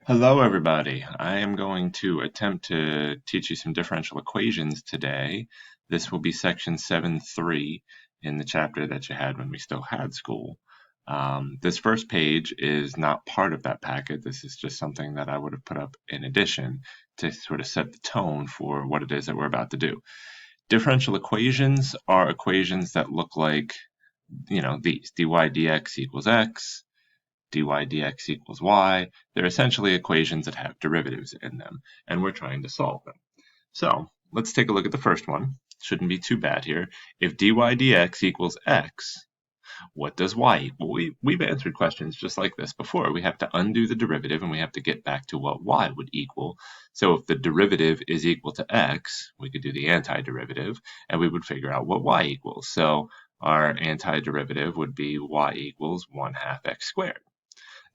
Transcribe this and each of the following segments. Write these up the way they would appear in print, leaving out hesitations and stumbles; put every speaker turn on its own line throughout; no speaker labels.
Hello, everybody. I am going to attempt to teach you some differential equations today. This will be section 7.3 in the chapter that you had when we still had school. This first page is not part of that packet. This is just something that I would have put up in addition to sort of set the tone for what it is that we're about to do. Differential equations are equations that look like, these. dy dx equals x, dy dx equals y. They're essentially equations that have derivatives in them, and we're trying to solve them. So let's take a look at the first one. Shouldn't be too bad here. If dy dx equals x, what does y equal? We've answered questions just like this before. We have to undo the derivative and we have to get back to what y would equal. So if the derivative is equal to x, we could do the antiderivative and we would figure out what y equals. So our antiderivative would be y equals 1/2 x squared.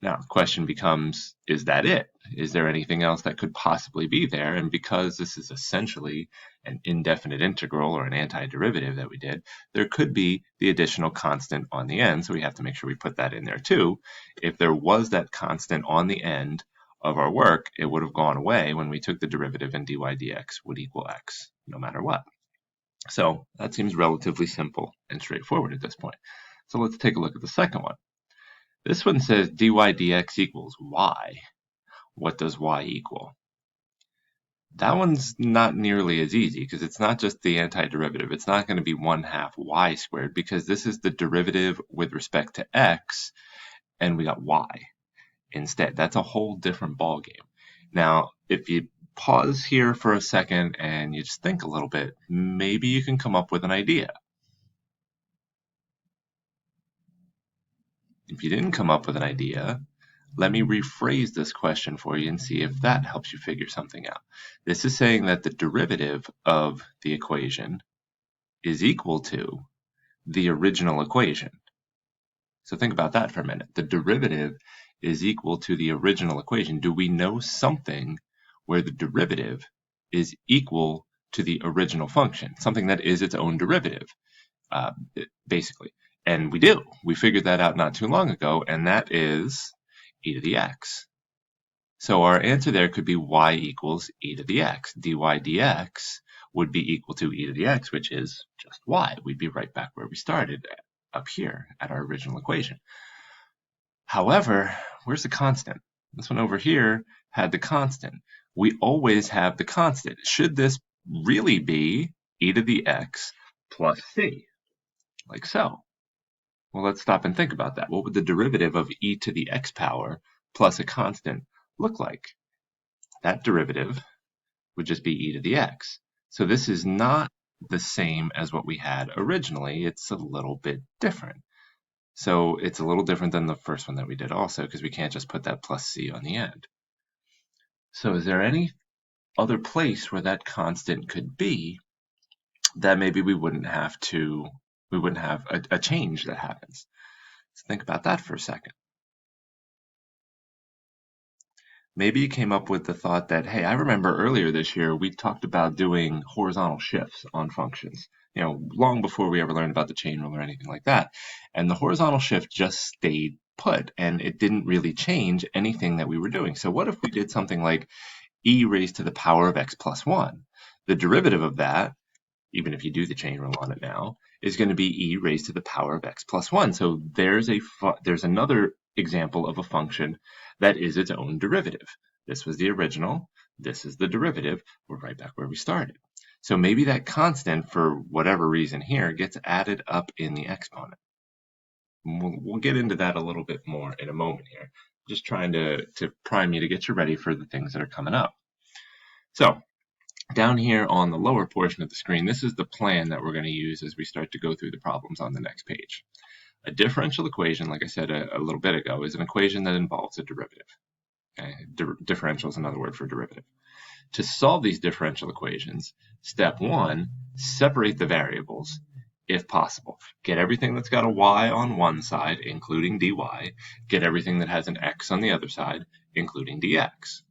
Now, the question becomes, is that it? Is there anything else that could possibly be there? And because this is essentially an indefinite integral or an antiderivative that we did, there could be the additional constant on the end, so we have to make sure we put that in there too. If there was that constant on the end of our work, it would have gone away when we took the derivative, and dy dx would equal x, no matter what. So that seems relatively simple and straightforward at this point. So let's take a look at the second one. This one says dy dx equals y. What does y equal? That one's not nearly as easy because it's not just the antiderivative. It's not going to be 1/2 y squared because this is the derivative with respect to x, and we got y instead. That's a whole different ballgame. Now, if you pause here for a second and you just think a little bit, maybe you can come up with an idea. If you didn't come up with an idea, let me rephrase this question for you and see if that helps you figure something out. This is saying that the derivative of the equation is equal to the original equation. So think about that for a minute. The derivative is equal to the original equation. Do we know something where the derivative is equal to the original function? Something that is its own derivative, basically. And we do. We figured that out not too long ago, and that is e to the x. So our answer there could be y equals e to the x. dy dx would be equal to e to the x, which is just y. We'd be right back where we started, up here at our original equation. However, where's the constant? This one over here had the constant. We always have the constant. Should this really be e to the x plus c? Like so. Well, let's stop and think about that. What would the derivative of e to the x power plus a constant look like? That derivative would just be e to the x. So this is not the same as what we had originally. It's a little bit different. So it's a little different than the first one that we did also, because we can't just put that plus c on the end. So is there any other place where that constant could be that maybe we wouldn't have a change that happens? Let's think about that for a second. Maybe you came up with the thought that, hey, I remember earlier this year we talked about doing horizontal shifts on functions, long before we ever learned about the chain rule or anything like that. And the horizontal shift just stayed put, and it didn't really change anything that we were doing. So what if we did something like e raised to the power of x plus 1? The derivative of that, even if you do the chain rule on it now, is going to be e raised to the power of x plus 1. So there's another example of a function that is its own derivative. This was the original. This is the derivative. We're right back where we started. So maybe that constant, for whatever reason here, gets added up in the exponent. We'll get into that a little bit more in a moment here. Just trying to prime you to get you ready for the things that are coming up. So down here on the lower portion of the screen, this is the plan that we're going to use as we start to go through the problems on the next page. A differential equation, like I said a little bit ago, is an equation that involves a derivative. Okay? Differential is another word for derivative. To solve these differential equations, step one, separate the variables if possible. Get everything that's got a y on one side, including dy. Get everything that has an x on the other side, including dx.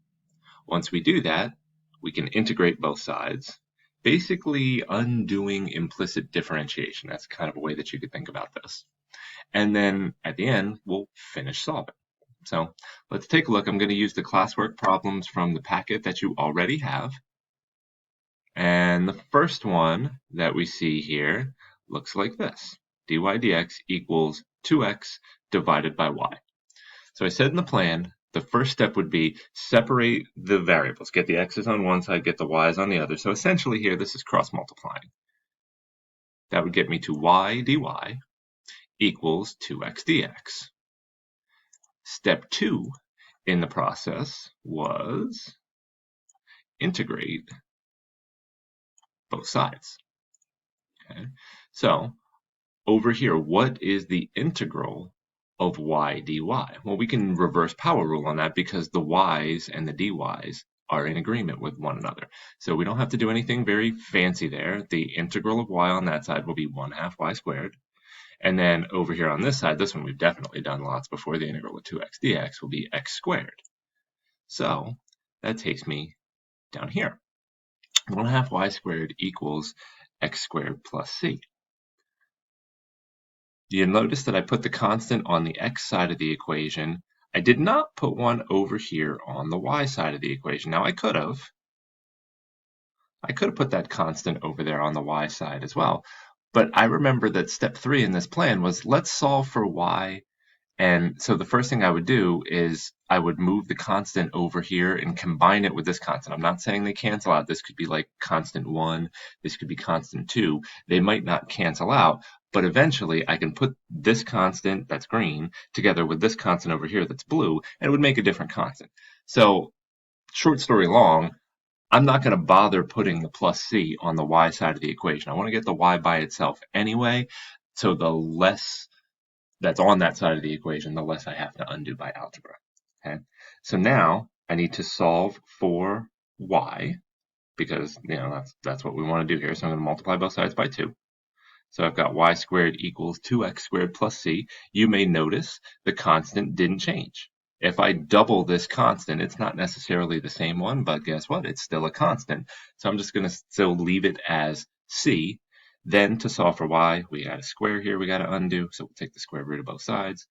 Once we do that, we can integrate both sides, basically undoing implicit differentiation. That's kind of a way that you could think about this. And then at the end, we'll finish solving. So let's take a look. I'm going to use the classwork problems from the packet that you already have. And the first one that we see here looks like this. dy dx equals 2x divided by y. So I said in the plan, the first step would be separate the variables. Get the x's on one side, get the y's on the other. So essentially here, this is cross multiplying. That would get me to y dy equals 2x dx. Step 2 in the process was integrate both sides. Okay? So over here, what is the integral of y dy? Well, we can reverse power rule on that because the y's and the dy's are in agreement with one another. So we don't have to do anything very fancy there. The integral of y on that side will be 1/2 y squared. And then over here on this side, this one we've definitely done lots before, the integral of 2x dx will be x squared. So that takes me down here. 1/2 y squared equals x squared plus c. You'll notice that I put the constant on the x side of the equation. I did not put one over here on the y side of the equation. Now I could have put that constant over there on the y side as well. But I remember that step 3 in this plan was let's solve for y. And so the first thing I would do is I would move the constant over here and combine it with this constant. I'm not saying they cancel out. This could be like constant 1. This could be constant 2. They might not cancel out, but eventually I can put this constant that's green together with this constant over here that's blue, and it would make a different constant. So short story long, I'm not going to bother putting the plus c on the y side of the equation. I want to get the y by itself anyway, so the less that's on that side of the equation, the less I have to undo by algebra. Okay, so now I need to solve for y because that's what we want to do here. So I'm going to multiply both sides by 2. So I've got y squared equals 2x squared plus c. You may notice the constant didn't change. If I double this constant, it's not necessarily the same one, but guess what? It's still a constant. So I'm just going to still leave it as c. Then to solve for y, we got a square here we got to undo. So we'll take the square root of both sides.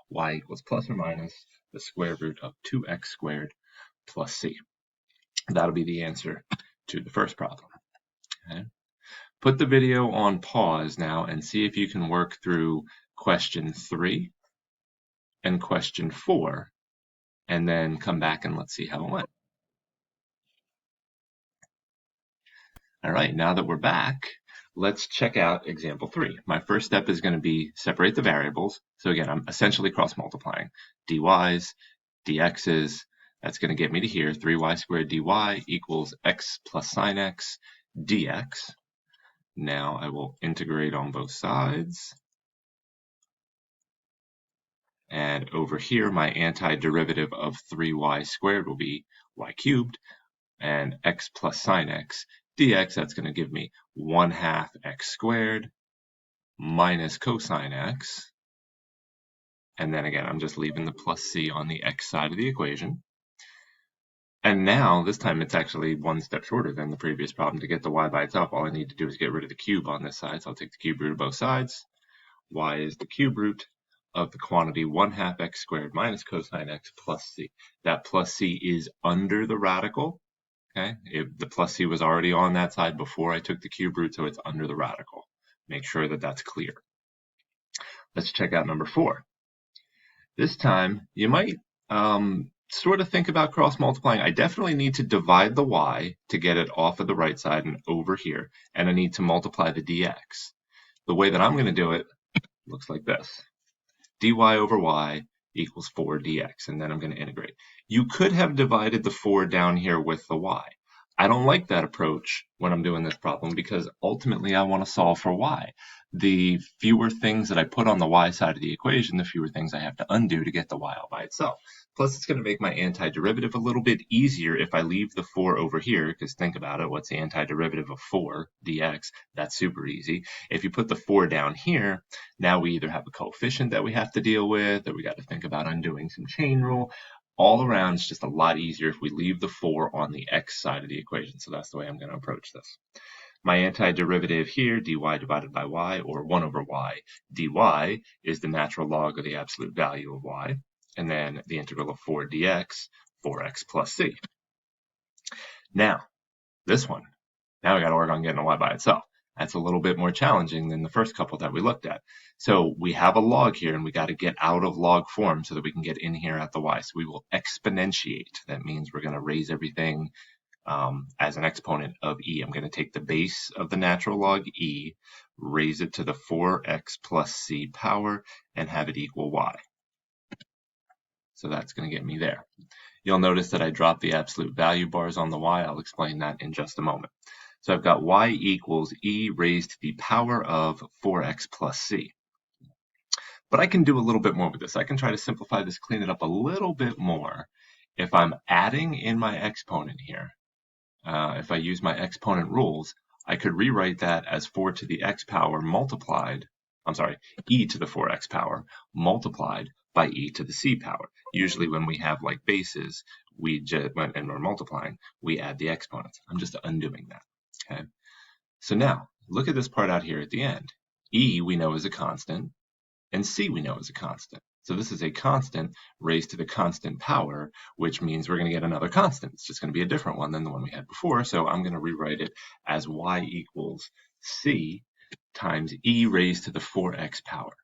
Y equals plus or minus the square root of 2x squared plus c. That'll be the answer to the first problem. Okay. Put the video on pause now and see if you can work through question 3 and question 4, and then come back and let's see how it went. All right, now that we're back, let's check out example 3. My first step is going to be separate the variables. So again, I'm essentially cross multiplying. dy's, dx's, that's going to get me to here. 3y squared dy equals x plus sine x dx. Now I will integrate on both sides. And over here, my antiderivative of 3y squared will be y cubed. And x plus sine x dx, that's going to give me 1/2 x squared minus cosine x. And then again, I'm just leaving the plus c on the x side of the equation. And now, this time it's actually one step shorter than the previous problem. To get the y by itself, all I need to do is get rid of the cube on this side. So I'll take the cube root of both sides. Y is the cube root of the quantity 1/2 x squared minus cosine x plus c. That plus c is under the radical. Okay, the plus c was already on that side before I took the cube root, so it's under the radical. Make sure that that's clear. Let's check out number 4. This time, you might sort of think about cross multiplying. I definitely need to divide the y to get it off of the right side and over here, and I need to multiply the dx. The way that I'm going to do it looks like this. dy over y equals 4 dx, and then I'm going to integrate. You could have divided the 4 down here with the y. I don't like that approach when I'm doing this problem because ultimately I want to solve for y. The fewer things that I put on the y side of the equation, the fewer things I have to undo to get the y all by itself. Plus, it's going to make my antiderivative a little bit easier if I leave the 4 over here, because think about it, what's the antiderivative of 4 dx? That's super easy. If you put the 4 down here, now we either have a coefficient that we have to deal with, or we got to think about undoing some chain rule. All around, it's just a lot easier if we leave the 4 on the x side of the equation. So that's the way I'm going to approach this. My antiderivative here, dy divided by y, or 1 over y dy, is the natural log of the absolute value of y. and then the integral of 4 dx, 4x plus c. Now, this one, now we got to work on getting a y by itself. That's a little bit more challenging than the first couple that we looked at. So we have a log here, and we got to get out of log form so that we can get in here at the y. So we will exponentiate. That means we're going to raise everything as an exponent of e. I'm going to take the base of the natural log e, raise it to the 4x plus c power, and have it equal y. So that's going to get me there. You'll notice that I dropped the absolute value bars on the y. I'll explain that in just a moment. So I've got y equals e raised to the power of 4x plus c. But I can do a little bit more with this. I can try to simplify this, clean it up a little bit more. If I'm adding in my exponent here, if I use my exponent rules, I could rewrite that as 4 to the x power multiplied, e to the 4x power multiplied by e to the c power. Usually when we have like bases, and we're multiplying, we add the exponents. I'm just undoing that, okay? So now, look at this part out here at the end. E we know is a constant, and c we know is a constant. So this is a constant raised to the constant power, which means we're going to get another constant. It's just going to be a different one than the one we had before. So I'm going to rewrite it as y equals c times e raised to the 4x power.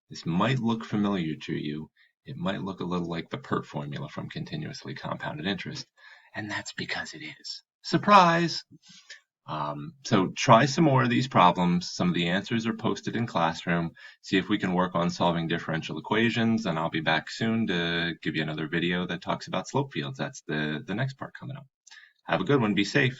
This might look familiar to you. It might look a little like the PERT formula from continuously compounded interest, and that's because it is. Surprise! So try some more of these problems. Some of the answers are posted in Classroom. See if we can work on solving differential equations, and I'll be back soon to give you another video that talks about slope fields. That's the next part coming up. Have a good one. Be safe.